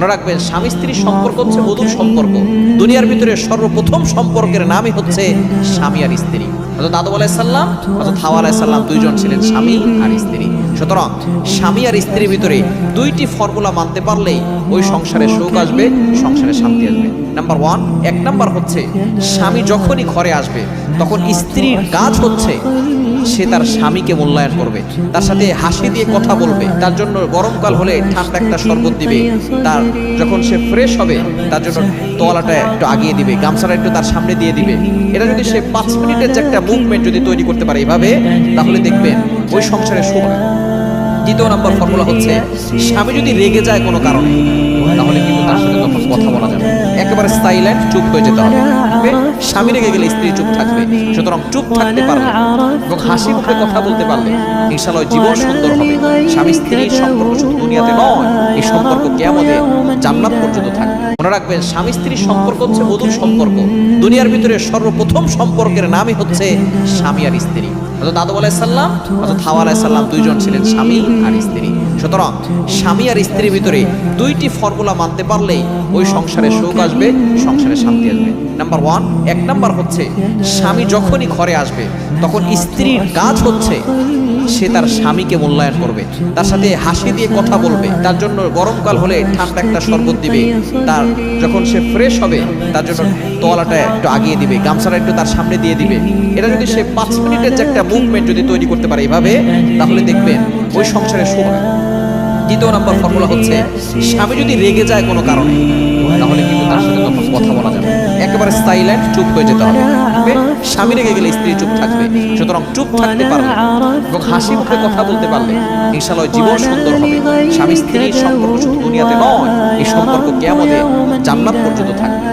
মনে রাখবেন, স্বামী স্ত্রীর সম্পর্ক হচ্ছে মধুর সম্পর্ক। দুনিয়ার ভিতরে সর্বপ্রথম সম্পর্কের নামই হচ্ছে স্বামী আর স্ত্রী। হযরত আদম আলাইহিস সালাম, হযরত হাওয়া আলাইহিস সালাম দুইজন ছিলেন স্বামী আর স্ত্রী। সুতরাং স্বামী আর স্ত্রীর ভিতরে দুইটি ফর্মুলা মানতে পারলেই ওই সংসারে সুখ আসবে, সংসারে শান্তি আসবে। নাম্বার 1, এক নাম্বার হচ্ছে স্বামী যখনই ঘরে আসবে তখন স্ত্রীর কাজ হচ্ছে সে তার স্বামীকে মূল্যায়ন করবে, তার সাথে হাসি দিয়ে কথা বলবে, তার জন্য গরমকাল হলে ঠান্ডা একটা শরবত দিবে, তার যখন সে ফ্রেশ হবে তার জন্য তোয়ালাটা একটু আগিয়ে দিবে, গামছাটা একটু তার সামনে দিয়ে দিবে। এটা যদি সে 5 মিনিটের যে একটা মুভমেন্ট যদি তৈরি করতে পারে এইভাবে, তাহলে দেখবেন ওই সংসারে সুখ। দ্বিতীয় নাম্বার ফর্মুলা হচ্ছে স্বামী যদি রেগে যায় কোনো কারণে, তাহলে কিন্তু তার সাথে তখন কথা বলা যাবে, একেবারে সাইলেন্ট, চুপ হয়ে যেতে হবে। স্বামী রেগে গেলে স্ত্রী চুপ থাকবে। সুতরাং চুপ থাকতে পারলে এবং হাসি মুখে কথা বলতে পারলে ইনশাআল্লাহ জীবন সুন্দর হবে। স্বামী স্ত্রীর সম্পর্ক শুধু দুনিয়াতে নয়, এই সম্পর্ক কিয়ামতে জান্নাত পর্যন্ত থাকবে। মনে রাখবেন, স্বামী স্ত্রীর সম্পর্ক হচ্ছে মধুর সম্পর্ক। দুনিয়ার ভিতরে সর্বপ্রথম সম্পর্কের নামই হচ্ছে স্বামী আর স্ত্রী। হযরত আদম আলাইহিস সালাম, হযরত হাওয়া আলাইহিস সালাম দুইজন ছিলেন স্বামী আর স্ত্রী। সুতরাং স্বামী আর স্ত্রীর ভিতরে দুইটি ফর্মুলা মানতে পারলেই ওই সংসারে সুখ আসবে, সংসারে শান্তি আসবে। নাম্বার 1, এক নাম্বার হচ্ছে স্বামী যখনই ঘরে আসবে তখন স্ত্রীর কাজ হচ্ছে সে তার স্বামীকে মূল্যায়ন করবে, তার সাথে হাসি দিয়ে কথা বলবে, তার জন্য গরমকাল হলে ঠান্ডা একটা শরবত দিবে, তার যখন সে ফ্রেশ হবে তার জন্য তোয়ালাটা একটু আগিয়ে দিবে, গামছাটা একটু তার সামনে দিয়ে দিবে। এটা যদি সে 5 মিনিটের যে একটা মুভমেন্ট যদি তৈরি করতে পারে এইভাবে, তাহলে দেখবেন ওই সংসারে সুখ। দ্বিতীয় নাম্বার ফর্মুলা হচ্ছে স্বামী যদি রেগে যায় কোনো কারণে, তাহলে কিন্তু তার সাথে তখন কথা বলা যাবে, একেবারে সাইলেন্ট, চুপ হয়ে যেতে হবে। স্বামী রেগে গেলে স্ত্রী চুপ থাকবে। সুতরাং চুপ থাকতে পারলে এবং হাসি মুখে কথা বলতে পারলে ইনশাআল্লাহ জীবন সুন্দর হবে। স্বামী স্ত্রীর সম্পর্ক শুধু দুনিয়াতে নয়, এই সম্পর্ক কিয়ামতে জান্নাত পর্যন্ত থাকবে।